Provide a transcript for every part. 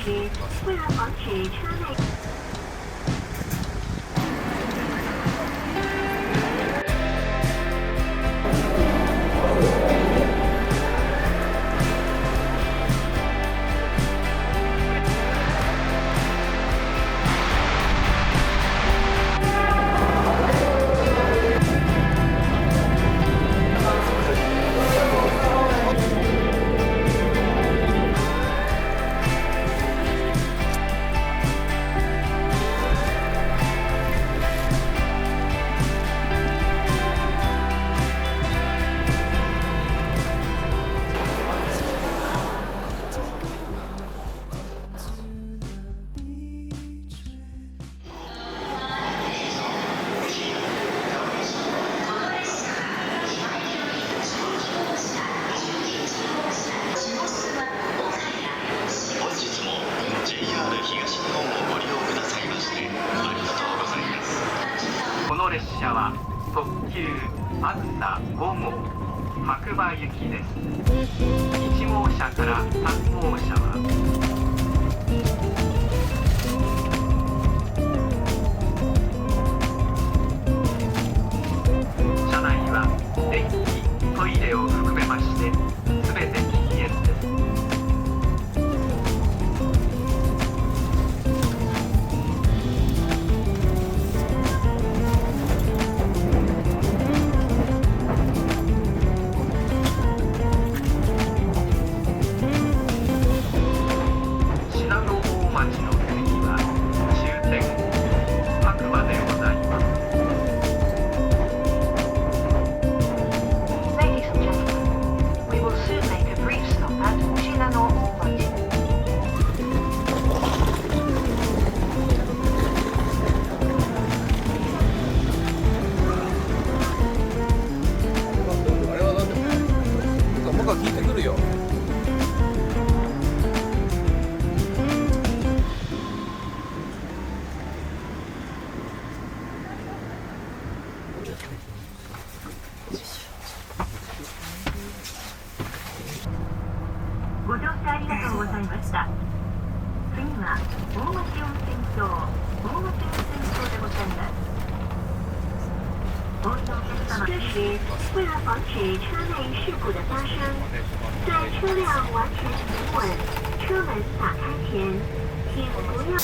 时，为了防止车内。この列車は特急あずさ5号白馬行きです。1号車から3号車は車内は電気、トイレを含めまして全て禁煙です。ご乗車ありがとうございました。次は大町温泉郷でございます。お降りのお客様，这时为了防止车内事故的发生，在车辆完全平稳、车门打开前，请不要。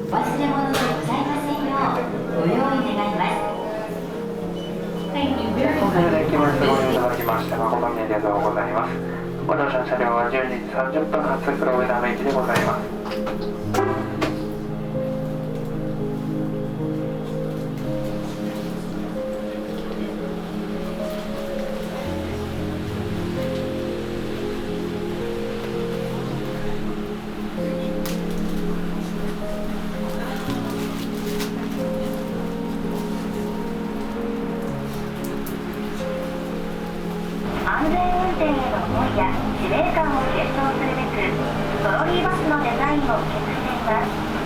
忘れ物でございませんようご用意願います。本日の駅までご利用いただきまして誠にありがとうございます。ご乗車の車両は12時30分発黒部ダム駅でございます。安全運転への思いや司令官を検討するべくトロリーバスのデザインを受け継いでいます。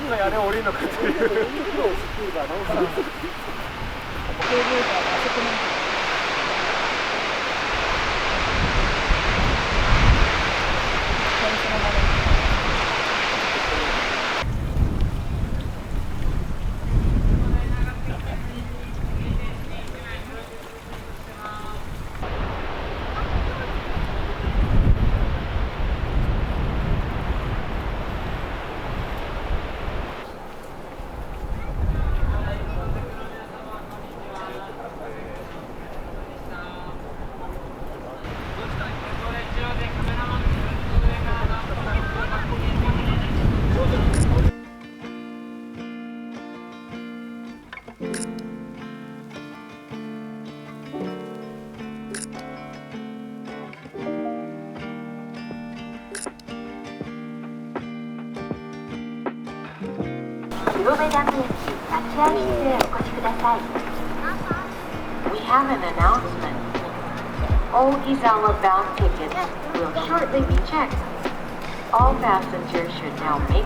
回あれ降りるのかっていう。黒部ダム駅立合室へお越しください。We have an announcement. All Izawa bound tickets will shortly be checked. All passengers should now make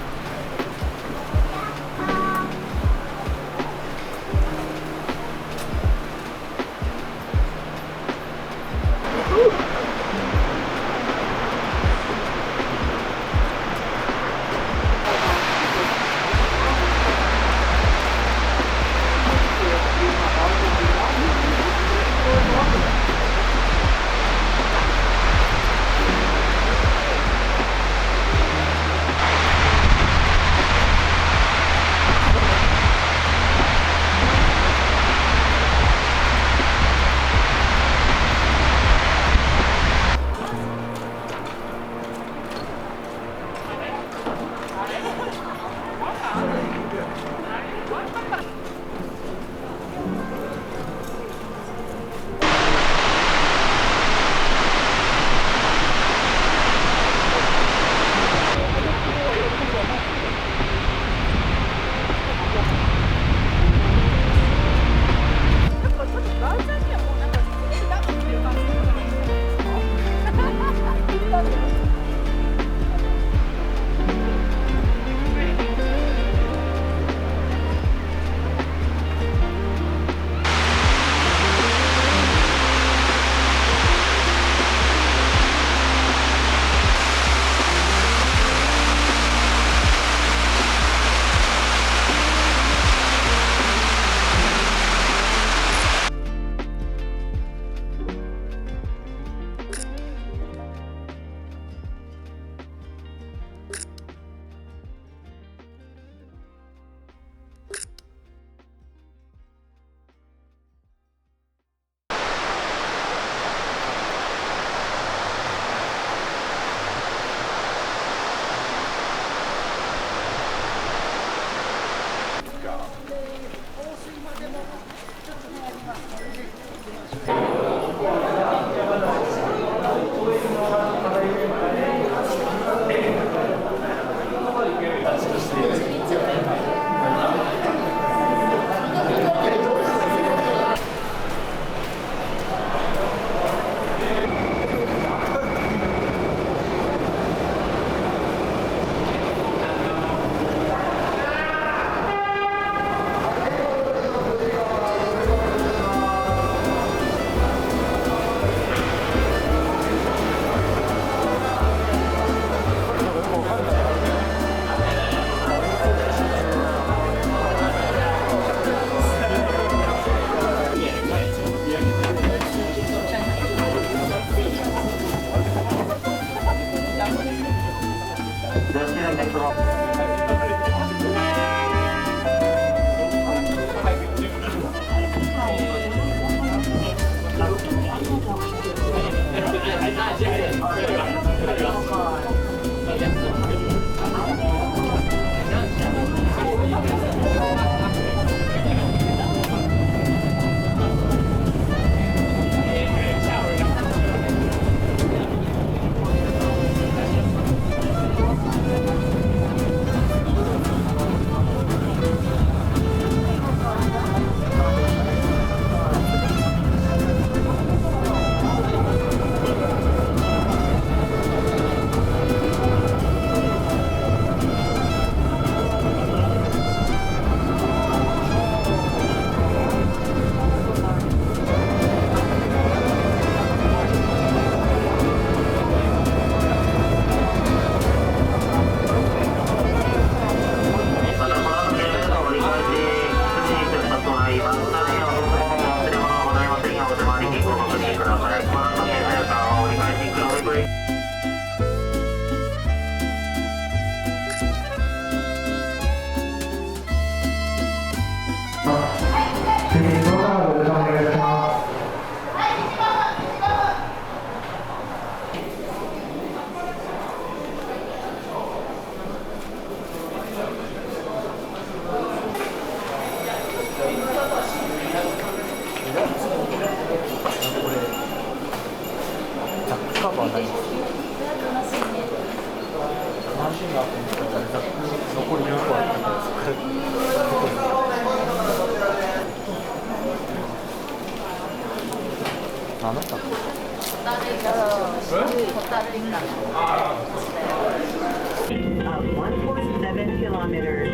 あなた。1.7 kilometers.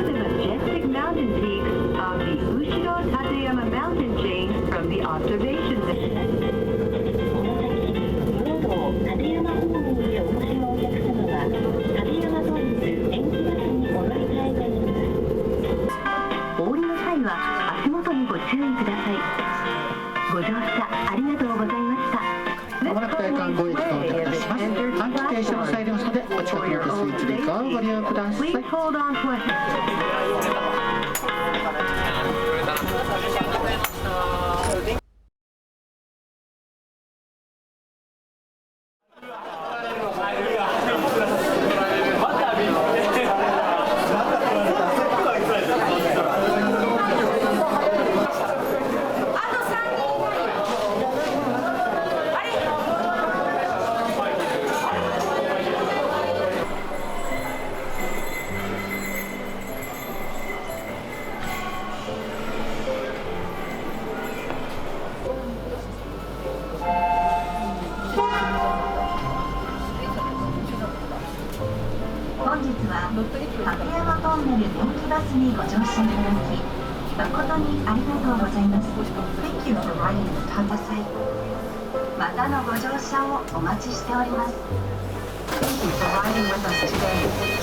The majestic mountain peaks of the Ushiro Tateyama mountain chain from the observation deck. 立山方面へお越しのお客様は立山トンズ延期バスにお乗り換えいたします。お降りの際は足元にご注意ください。ご乗車ありがとうございました。まもなく大観5駅到着いたします。短期停車の際ですので、お近くの手スイッチレカーをご利用ください。Please hold on to a本日は立山トンネル電気バスにご乗車いただき誠にありがとうございます。Thank you for riding the Tateyama. またのご乗車をお待ちしております。Thank you for riding with us today.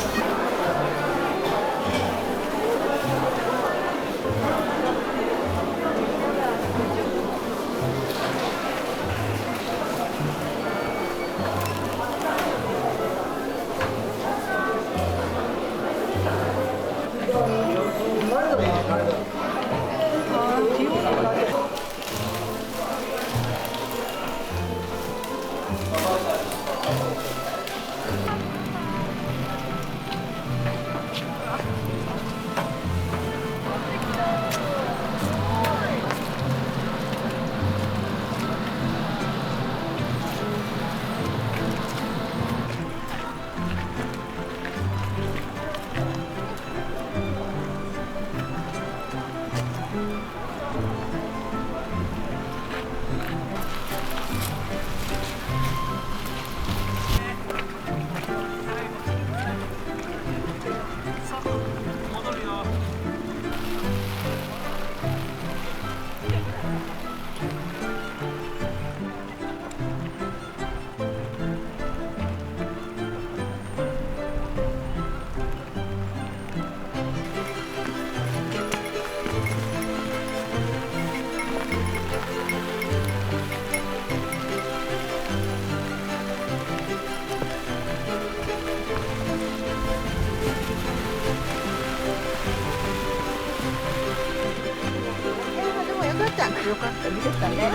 よかった見てたね。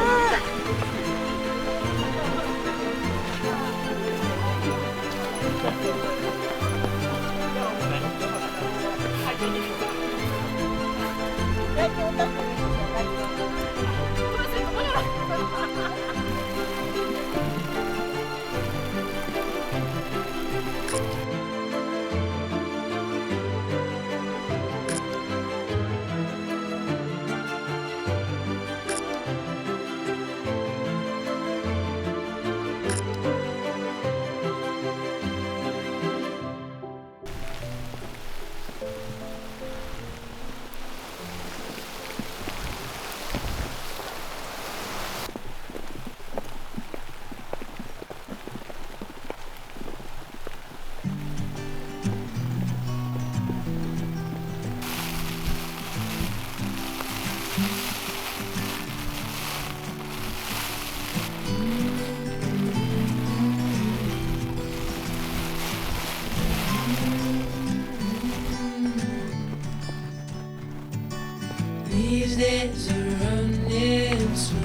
These days are running slow.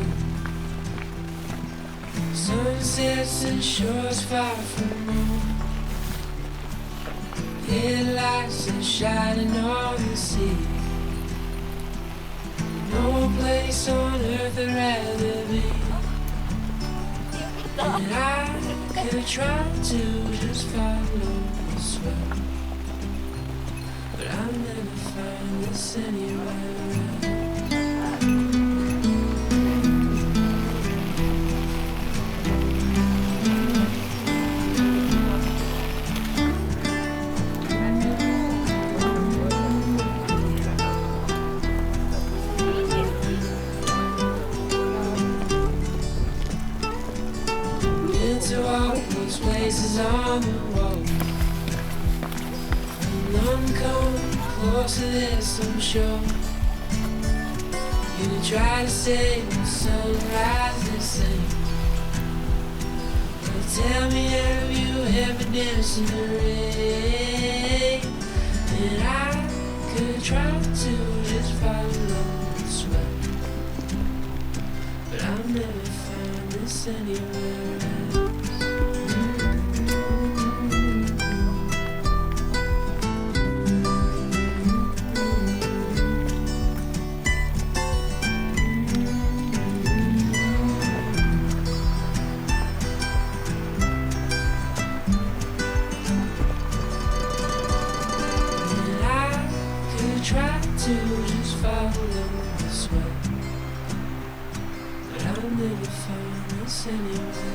Sunsets and shores far from home. Headlights are shining on the sea. No place on earth I'd rather be. And I could try to just follow the sweat, but I'll never find this anywhere. Into all those places on the wall, and I'm coming close to this, I'm sure. You try to say the sunrise the same, but tell me, have you ever danced in the rain? And I could try to just follow the sweat, but I'll never find this anywhere. Try to just follow the sweat, but I'll never find this anywhere.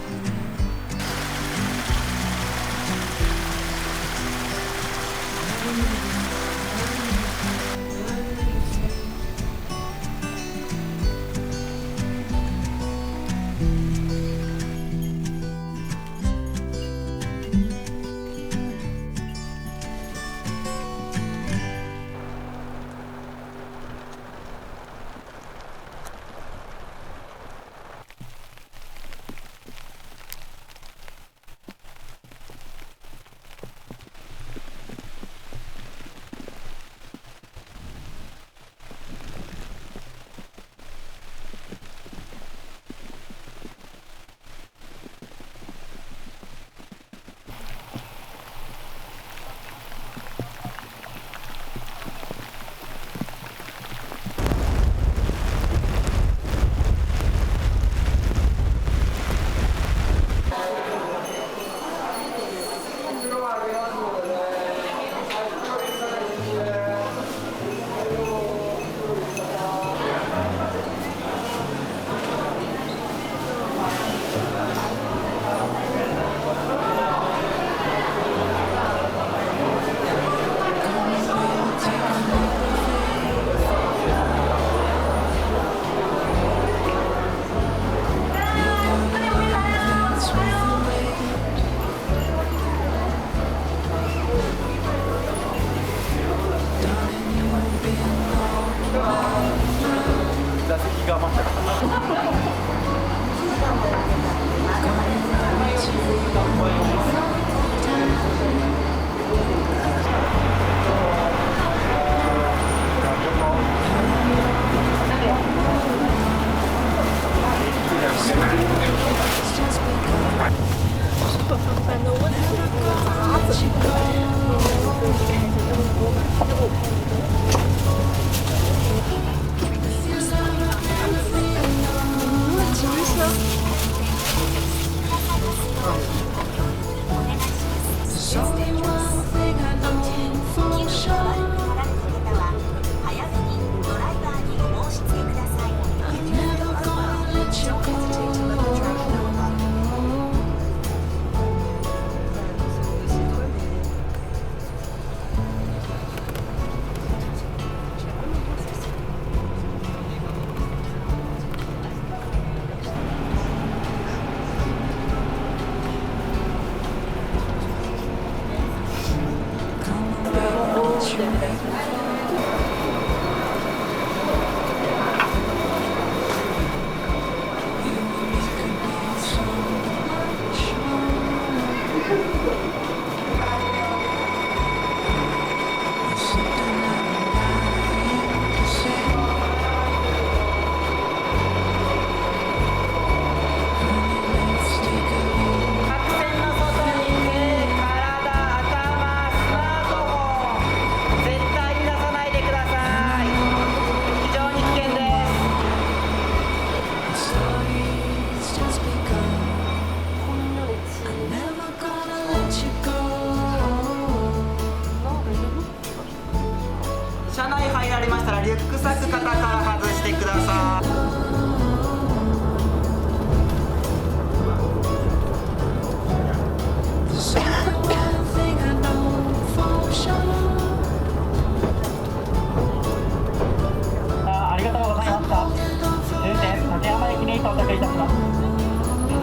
ました終点立山駅に到着いたします。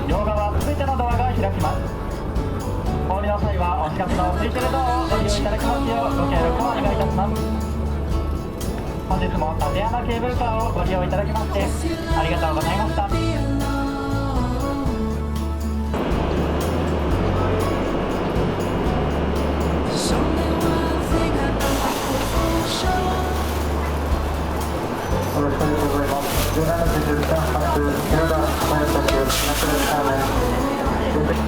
両側すべてのドアが開きます。お降りの際はお近くの空いてるドアをご利用いただきますようご協力をお願いいたします。本日も立山ケーブルカーをご利用いただきましてありがとうございました。よろしくお願いします。17時10分発、広田小林駅、ナスレターメン。